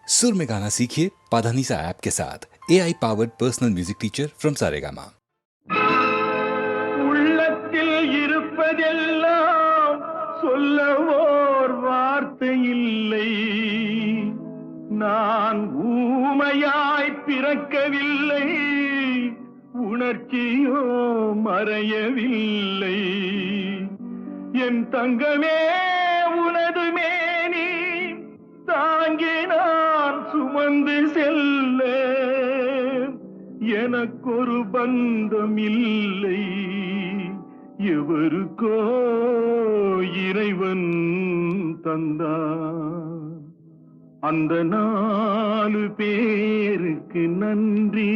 सुर में गाना सीखिए पाधानीसा ऐप के साथ। AI powered personal music teacher from Saregama. உள்ளத்தில் இருப்பதெல்லாம் சொல்ல ஓர் வார்த்தை இல்லை. நான் ஊமையாய் பிறக்கவில்லை, உணர்ச்சியோ மறையவில்லை. என் தங்கமே உனது மேனி தாங்கி நான் சுமந்து செல்ல எனக்கொரு பந்தம் இல்லை. எவருக்கோ இறைவன் தந்தான். அந்த 4 பேருக்கு நன்றி.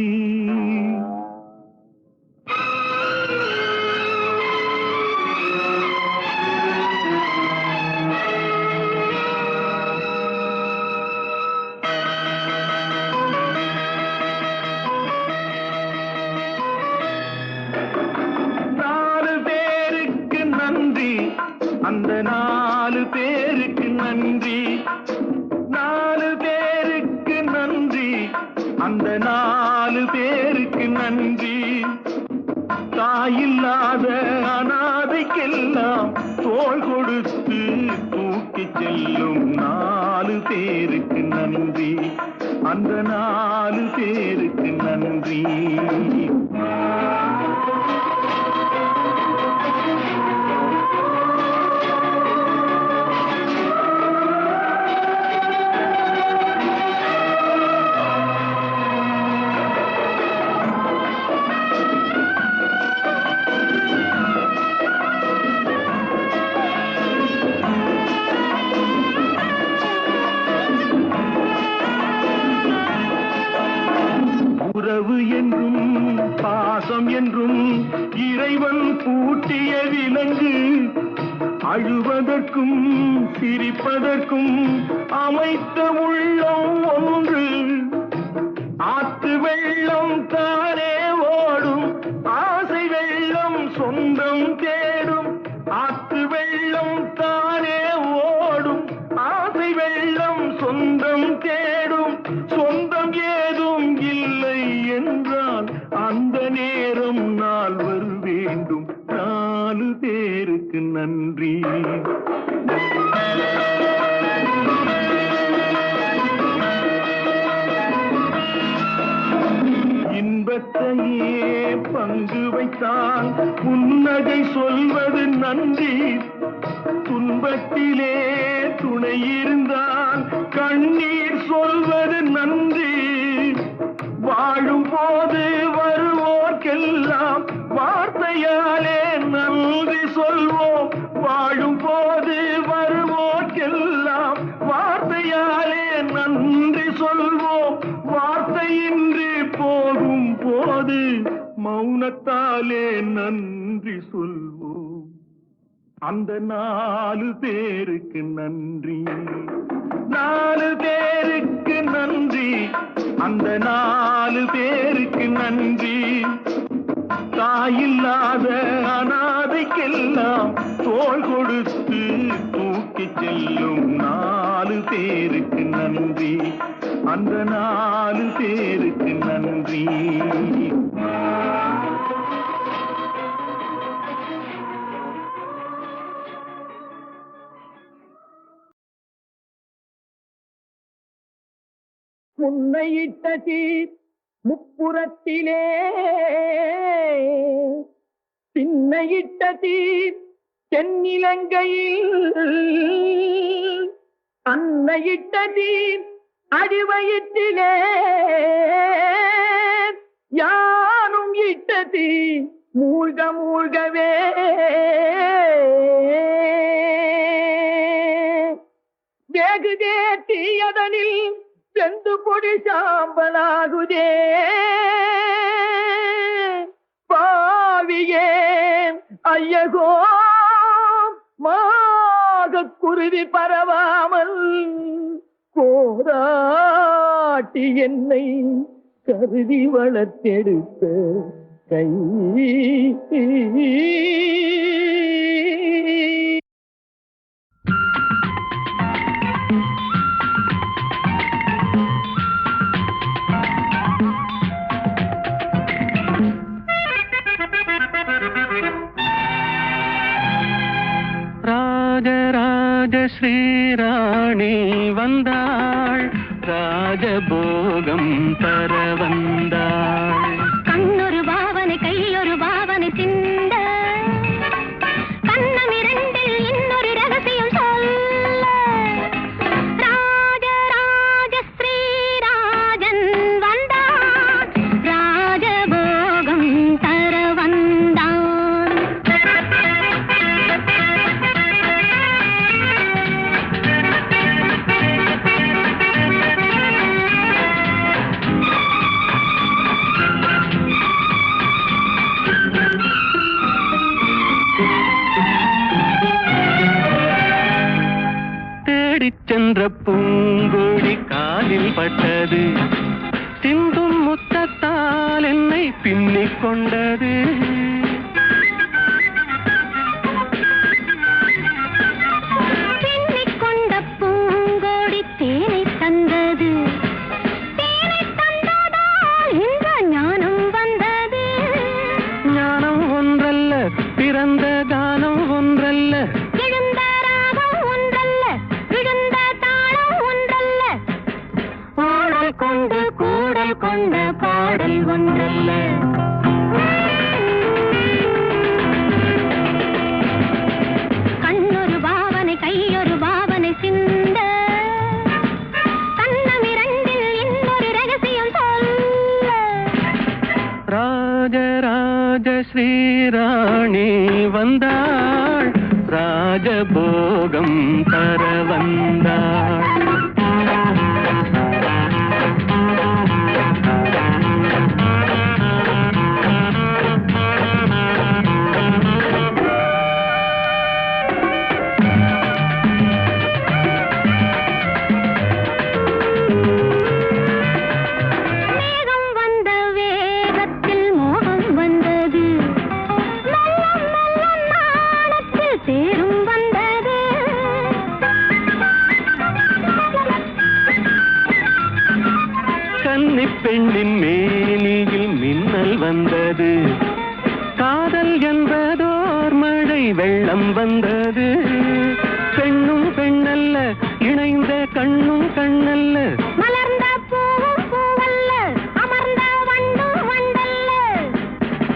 அந்த 4 பேருக்கு நன்றி. 4 பேருக்கு நன்றி. அந்த 4 பேருக்கு நன்றி. தாயில்லாத அனாதைக்கெல்லாம் தோள் கொடுத்து தூக்கி செல்லும் 4 பேருக்கு நன்றி. அந்த 4 பேருக்கு நன்றி. உறவு என்றும் பாசம் என்றும் இறைவன் பூட்டிய விலங்கு. அழுவதற்கும் சிரிப்பதற்கும் அமைத்த உள்ளம் ஒன்று. ஆற்று வெள்ளம் தானே ஓடும், ஆசை வெள்ளம் சொந்தம் தேடும். ஆற்று வெள்ளம் தானே ஓடும், ஆசை வெள்ளம் சொந்தம் தேடும். சொந்தம் ஏதும் இல்லை என்றால் அந்த நேரம் நாள் வரு வேண்டும். 4 பேருக்கு நன்றி. இன்பத்தையே பங்கு வைத்தான் புன்னகை சொல்வது நன்றி. துன்பத்திலே துணை இருந்தால் கண்ணீர் சொல்வது நன்றி. வாழும் போது வருவோர்க்கெல்லாம் வார்த்தையாலே நன்றி சொல்வோம். வாழும் போது வருவோர்க்கெல்லாம் வார்த்தையாலே நன்றி சொல்வோம். வார்த்தையின்றி போகும் போது மௌனத்தாலே நன்றி சொல்வோம். அந்த 4 பேருக்கு நன்றி. 4 பேருக்கு நன்றி. அந்த 4 பேருக்கு நன்றி. தாயில்லாத அனாதைக்கெல்லாம் தோள் கொடுத்து தூக்கி செல்லும் 4 பேருக்கு நன்றி. அந்த 4 பேருக்கு நன்றி. முன்னையிட்ட தீர் முப்புறத்திலே, பின்னையிட்ட தீர் தென்னிலங்கையில், அன்னையிட்ட தீர் அடிவயிற்றிலே, யானும் இட்ட தீர் மூழ்க மூழ்கவே. வேகுதே தீயதனில் செந்து பொடி சாம்பலாகுதே. பாவியே ஐயகோ மாகக் குருவி பரவாமல் கோராட்டி என்னை கருதி வளர்த்தெடுத்த கை. வந்தாள், ராஜபோகம் தர வந்தாள். கண்ணொரு பாவனை கையொரு பாவனை சிந்த, கண்ணம் இரண்டில் இன்னொரு ரகசியம் சொல்ல, ராஜராஜ ஸ்ரீராஜன் வந்தான், ராஜபோகம் தர வந்தான். தேடிச் சென்ற பூங்கொடி காலில் பட்டது, சிந்தும் முத்தத்தால் என்னை பின்னிக் கொண்டது. பின்னிக் கொண்ட பூங்கோடி தேனை தந்தது, தேனை தந்ததால் இந்த ஞானம் வந்தது. ஞானம் ஒன்றல்ல, பிறந்த கானம் ஒன்றல்ல, எழுந்த ராகம் ஒன்றல்ல, விழுந்த தாளம் ஒன்றல்ல, பாடல் கொண்டு கூடல் கொண்ட பாடல் ஒன்றல்ல. கண்ணொரு பாவனை கையொரு பாவனை சிந்த, கண்ணம் இரண்டில் இன்னொரு ரகசியம் சொல்ல, ராஜராஜ ஸ்ரீராணி வந்தாள், ராஜபோகம் தர வந்தாள். மேகம் வந்த வேகத்தில் மோகம் வந்தது, மெல்லம் மெல்லம் நாணத்தில் தேரும் வந்தது. கன்னிப் பெண்ணின் மேனியில் மின்னல் வந்தது, காதல் என்பதோர் மழை வெள்ளம் வந்தது. பெண்ணும் பெண்ணல்ல, இணைந்த கண்ணும் கண்ணல்ல, மலர்ந்த பூவும் பூவல்ல, அமர்ந்த வண்டும் வண்டல்ல,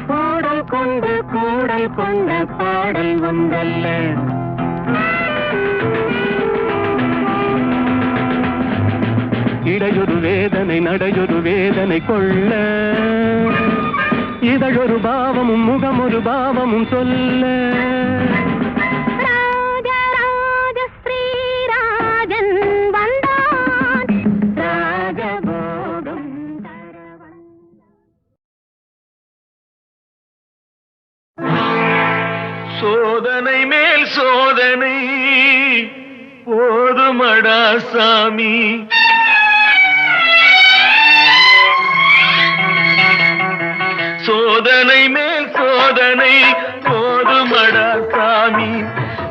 பாடல் கொண்டு கூடல் கொண்ட பாடல் வந்தல்ல. இடையொரு வேதனை நடையொரு வேதனை கொள்ள, இதழொரு பாவமும் முகமொரு பாவமும் சொல்ல, ராஜராஜ ஸ்ரீராஜன் வந்தான், ராஜபோகம் தர வந்தான். சோதனை மேல் சோதனை போதுமடா சாமி, சோதனை மேல் சோதனை போதுமடா சாமி,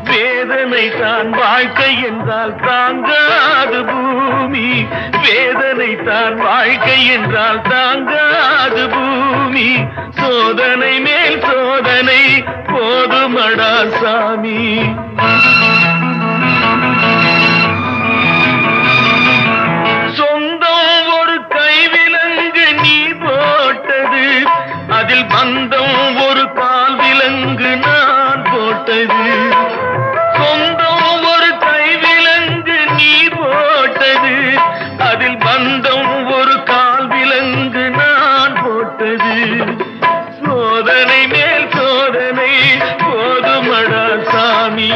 வேதனை தான் வாழ்க்கை என்றால் தாங்காது பூமி, வேதனை தான் வாழ்க்கை என்றால் தாங்காது பூமி, சோதனை மேல் சோதனை போதுமடா சாமி. சொந்தம் ஒரு கைவிலங்கு நீ போட்டது, அதில் பந்தம் ஒரு கால் விலங்கு நான் போட்டது. சொந்தம் ஒரு கைவிலங்கு நீ போட்டது, அதில் பந்தம் ஒரு கால் விலங்கு நான் போட்டது. சோதனை மேல் சோதனை போதுமடா சாமி.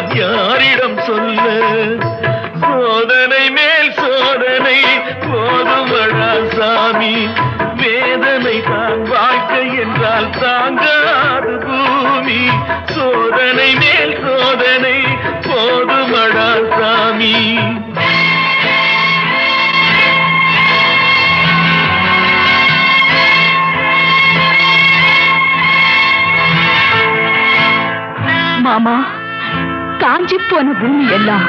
நான் யாரிடம் சொல்ல? சோதனை மேல் சோதனை போதுமடா சாமி, வேதனை தான் வாழ்க்கை என்றால் தாங்காது பூமி. சோதனை மேல் சோதனை போதுமடா சாமி. மாமா, காஞ்சி போன பூமி எல்லாம்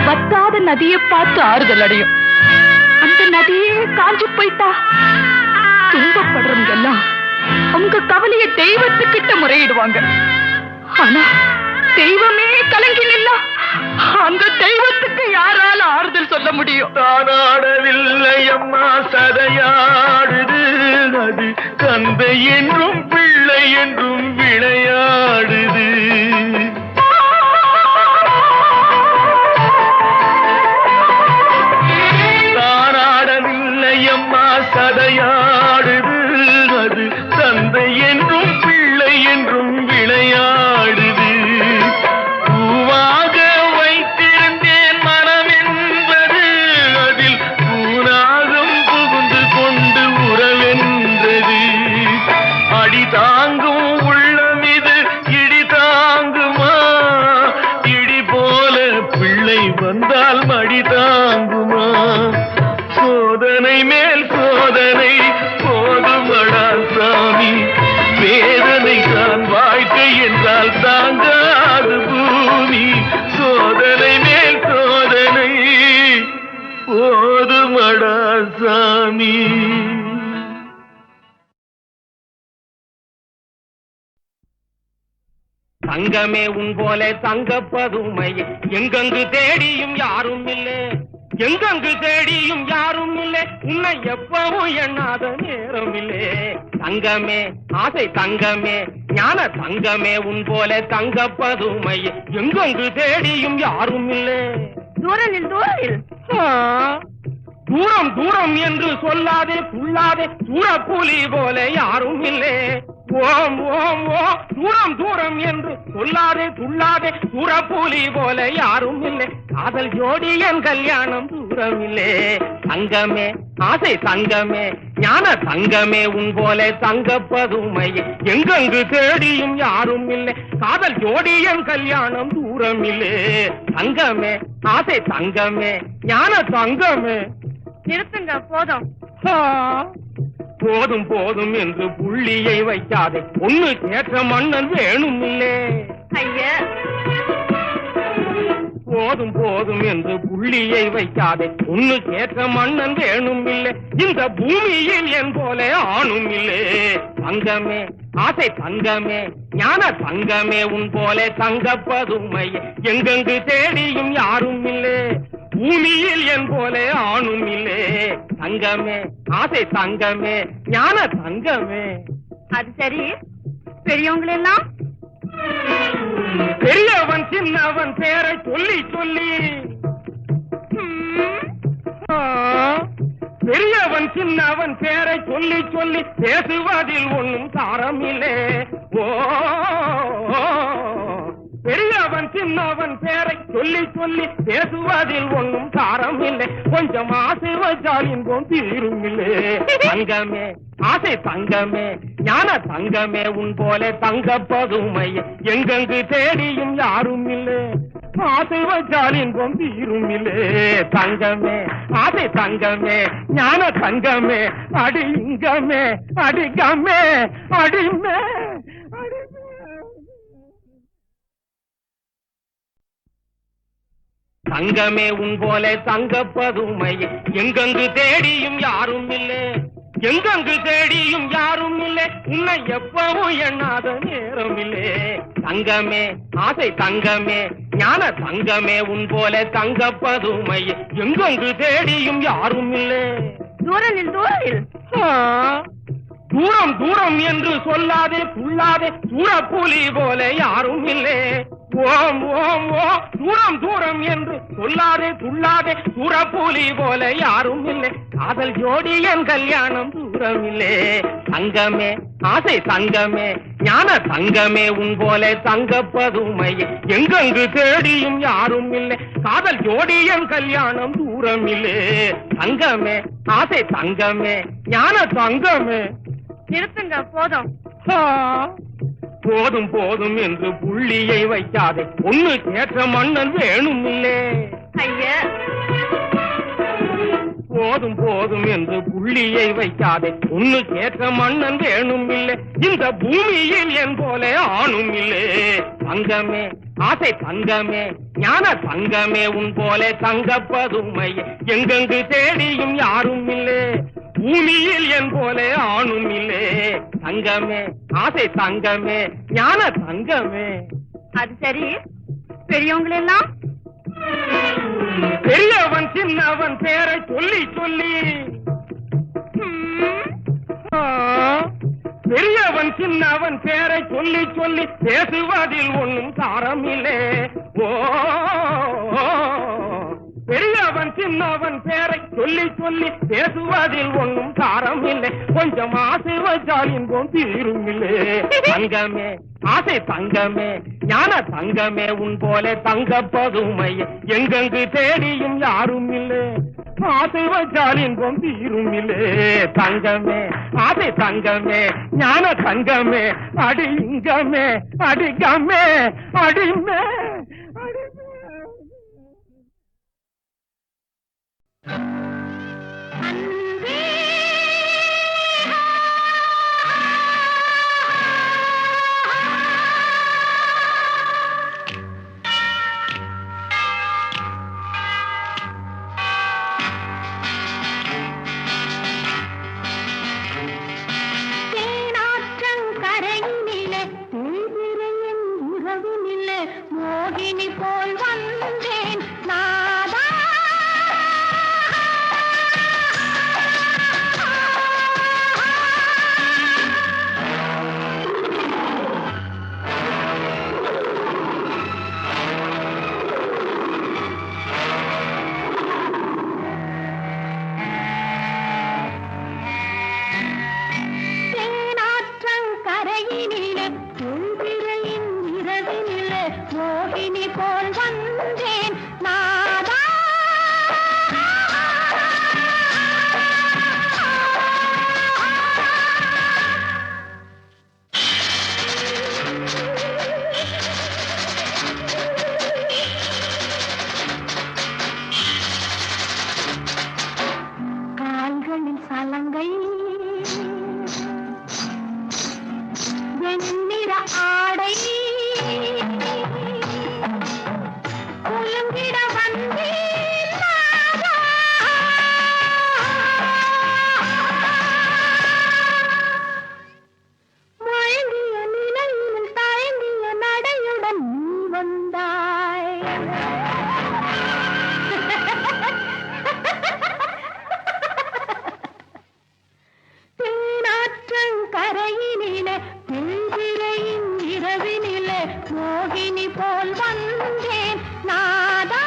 வத்தாத நதியை பார்த்து ஆறுதல் அடையும். அந்த நதியே காஞ்சி போயிட்டா துன்பப்படுறவங்க எல்லாம் அவங்க கவலைய தெய்வத்துக்கிட்ட முறையிடுவாங்க. ஆனா தெய்வமே கலங்கி நின்னா அந்த தெய்வத்துக்கு யாரால ஆறுதல் சொல்ல முடியும்? தானாடவில்லை அம்மா சதையாடுது, அது தந்தை என்றும் பிள்ளை என்றும் விளையாடுது. தானாடவில்லை அம்மா சதையாடுது, அது தந்தை என்றும் பிள்ளை என்றும் விளையாடுது. பூவாக வைத்திருந்தேன் மனம் என்பது, அதில் பூனாகம் புகுந்து கொண்டு உறவென்றது. அடி தாங்கும் உள்ளம் இது இடி தாங்குமா? இடி போல பிள்ளை வந்தால் மடி தாங்குமா? சோதனை மேல் சோதனை போதுமடா சாமி, வேதனை தான் வாழ்க்கை என்றால் தாங்காது பூமி. சோதனை மேல் சோதனை போதுமடா சாமி. தங்கமே உன் போல தங்கப்பதுமை எங்கெங்கு தேடியும் யாரும் இல்லை, எங்கெங்கு தேடியும் யாரும் இல்லை. உன்னை எப்பவும் எண்ணாத நேரம் இல்லை. தங்கமே ஆசை தங்கமே ஞான தங்கமே உன் போல தங்கப்பதுமை எங்கெங்கு தேடியும் யாரும் இல்லை. தூரனில் தூரனில் தூரம் தூரம் என்று சொல்லாதே புள்ளாதே, சூரப்புலி போல யாரும் இல்லை. ஓம் ஓம் ஓ தூரம் தூரம் என்று சொல்லாதே துள்ளாதே, சூரப்புலி போல யாரும் இல்லை. காதல் ஜோடி என் கல்யாணம் தூரம் இல்லை. தங்கமே ஆசை தங்கமே ஞான தங்கமே உன் போல தங்கப்பதுமை எங்கெங்கு தேடியும் யாரும் இல்லை. காதல் ஜோடி என் கல்யாணம் தூரம் இல்லை. தங்கமே ஆசை தங்கமே ஞான தங்கமே. நிறுத்துங்க, போதும். போதும் போதும் என்று புள்ளியை வைக்காதே, ஒண்ணு கேட்ட மன்னன் வேணும் இல்லே. ஐயா, போதும் போதும் என்று புள்ளியை வைக்காதே, ஒண்ணு கேட்ட மன்னன் வேணும் இல்லை. இந்த பூமியில் என் போல ஆணும் இல்லை. தங்கமே ஆசை தங்கமே ஞான தங்கமே உன் போல தங்கப்பதுமை எங்கெங்கு தேடியும் யாரும் இல்லை. பூமியில் என் போல ஆணும் இல்லை. தங்கமே ஆசை தங்கமே ஞான தங்கமே. அது சரி, பெரியவங்களெல்லாம் பெரியவன் சின்னவன் பேரை சொல்லி சொல்லி, பெரியவன் சின்னவன் பேரை சொல்லி சொல்லி பேசுவதில் ஒன்றும் சாரம் இல்லை. ஓ பெரியவன் சின்னவன் பேரை சொல்லி சொல்லி பேசுவதில் ஒன்றும் சாரம் இல்லை. கொஞ்சம் ஆசை வச்சால் இன்பம் தீரும் இல்லை. தங்கமே ஆசை தங்கமே ஞான தங்கமே உன் போல தங்கப்பதுமை எங்கெங்கு தேடியும் யாரும் இல்லை. ஆசை வச்சால் இன்பம் தீரும் இல்லை. தங்கமே ஆசை தங்கமே ஞான தங்கமே அடி இங்கமே அடிகமே அடிமே அடிமே. தங்கமே உன் போல தங்கப்பதுமை எங்கெங்கு தேடியும் யாரும் இல்லை. எங்கெங்கு தேடியும் யாரும் இல்லை. உன்னை எப்பவும் எண்ணாத நேரம் இல்லை. தங்கமே ஆசை தங்கமே ஞான தங்கமே உன் போல தங்கப்பதுமை எங்கெங்கு தேடியும் யாரும் இல்லை. தூரனில் தூரனில் தூரம் தூரம் என்று சொல்லாதே புள்ளாதே, சூரப்புலி போல யாரும் இல்லை. ஓம் ஓம் ஓ தூரம் தூரம் என்று சொல்லாதே துள்ளாதே, சூரப்புலி போல யாரும் இல்லை. காதல் ஜோடி என் கல்யாணம் தூரம் இல்லை. தங்கமே ஆசை தங்கமே ஞான தங்கமே உன் போல தங்க பதுமையே எங்கெங்கு தேடியும் யாரும் இல்லை காதல் ஜோடியம் கல்யாணம் தூரம் இல்லை தங்கமே ஆசை தங்கமே ஞான தங்கமே நிறுத்துங்க போதும் ஆ, போதும் போதும் என்று புள்ளியை வைக்காதே ஒண்ணு கேட்ட மன்னன் வேணும் இல்லே ஐயா போதும் போதும் என்று புள்ளியை வைக்காதே ஒண்ணு கேட்ட மன்னன் வேணும் இல்லை இந்த பூமியில் என் போல ஆணும் இல்லை தங்கமே ஆசை தங்கமே ஞான தங்கமே உன் போல தங்க பதுமையே எங்கெங்கு தேடியும் யாரும் இல்லை பூமியில் என் போல ஆணும் இல்லை தங்கமே ஆசை தங்கமே ஞான தங்கமே அது சரி பெரியவங்களெல்லாம் பெரியவன் சின்னவன் பேரை சொல்லி சொல்லி ஆ, பெரியவன் சின்னவன் பேரை சொல்லி சொல்லி பேசுவதில் ஒன்றும் சாரம் இல்லை ஓ பெரியவன் சின்னவன் பேரை சொல்லி சொல்லி பேசுவதில் ஒன்றும் சாரம் இல்லை கொஞ்சம் ஆசை வச்சால் இன்பம் தீரும் இல்லை தங்கமே ஆசை தங்கமே ஞான தங்கமே உன் போல தங்க பதுமையே எங்கெங்கு தேடியும் யாரும் இல்லை ஆசை வச்சால் இன்பம் தீரும் இல்லை தங்கமே ஆசை தங்கமே ஞான தங்கமே அடி இங்கமே அடிகமே அடிமே அடிமே தேனாற்றங்கரையினிலே தேய்பிறையின் உறவினிலே மோகினி போல் வந்தேன் நாதா தேனாற்றங்கரையினிலே தேய்பிறையின் இரவினிலே மோகினி போல் வந்தேன் நாதா கால்களில் சலங்கை வெண்ணிற ஆடை குலுங்கிட வந்தேன் நாதா. மயங்கிய நிலையில் தயங்கிய நடையுடன் நீ வந்தாய் தேனாற்றங்கரையினிலே தேய்பிறையின் இரவினிலே மோகினி போல் வந்தேன் நாதா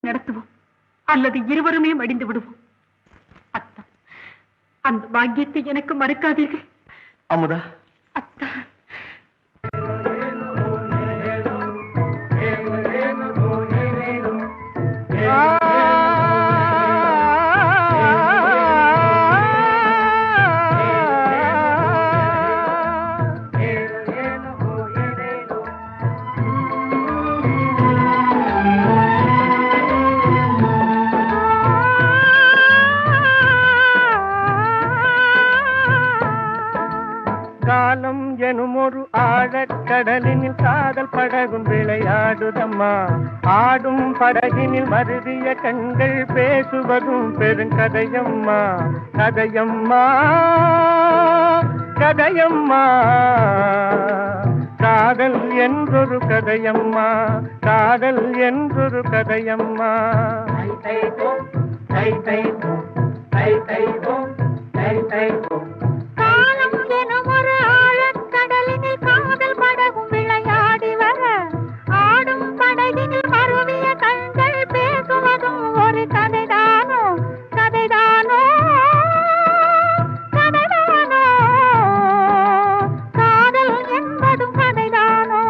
நடத்துவோம் அல்லது இருவருமே மடிந்து விடுவோம். அத்தா, அந்த பாக்கியத்தை எனக்கு மறுக்காதீர்கள். அமுதா, அத்தா, காலம் எனும் ஒரு ஆழக்கடலினில் காதல் படகும் விளையாடுதம்மா. ஆடும் படகினில் மருவிய கண்கள் பேசுவதும் பெருங்கதையம்மா. கதையம்மா, கதையம்மா, காதல் என்றொரு கதையம்மா. காதல் என்றொரு கதையம்மா. காலம் எனும் ஒரு ஆழக்கடலினில் காதல் படகும் விளையாடி வர ஆடும் படகினில் மருவிய கண்கள் பேசுவதும் ஒரு கதைதானோ, கதைதானோ, கதைதானோ, காதல் என்பதும் கதைதானோ.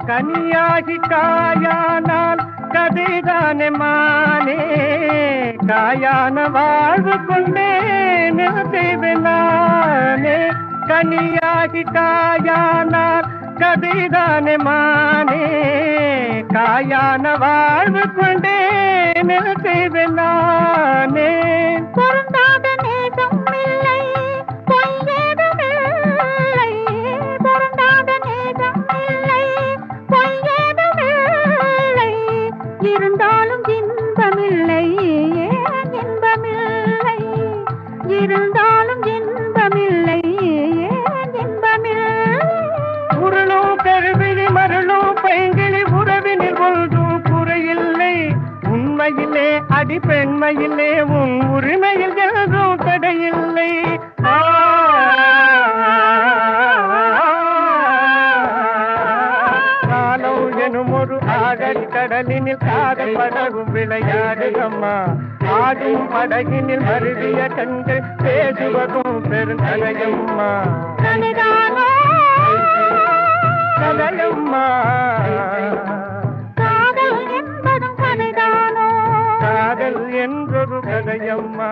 கனியாகி காயானால் கதைதானே மானே. காயான வாழ்வு கொண்டே நிறுத்திவினானே. கனியாகி காயானால் கதைதானே மானே. காயான வாழ்வு கொண்டே நிறுத்திவினானே. பொருந்தாத நேசம் இல்லை, பொய்யேதும் இல்லை. பொருந்தாத நேசம் இல்லை, பொய்யேதும் இல்லை. இருந்தாலும் இன்பமில்லை, ஏன் இன்பமில்லை? இருந்தாலும் இன்பமில்லை, ஏன் இன்பமில்லை? உருளும் கருவிழி மருளும் பைங்கிழி உறவினில் ஒன்றும் குறையில்லை. உண்மையிலே அடி பெண்மையிலே உன் உரிமையில் எதுவும் தடையில்லை. காலம் எனும் ஒரு ஆழக்கடலினில் காதல் படகும் விளையாடுதம்மா. ஆடும் படகினில் மருவிய கண்கள் பேசுவதும் பெருங்கதையம்மா. கதைதானோ, கதையம்மா, காதல் என்பதும் கதைதானோ. காதல் என்றொரு கதையம்மா.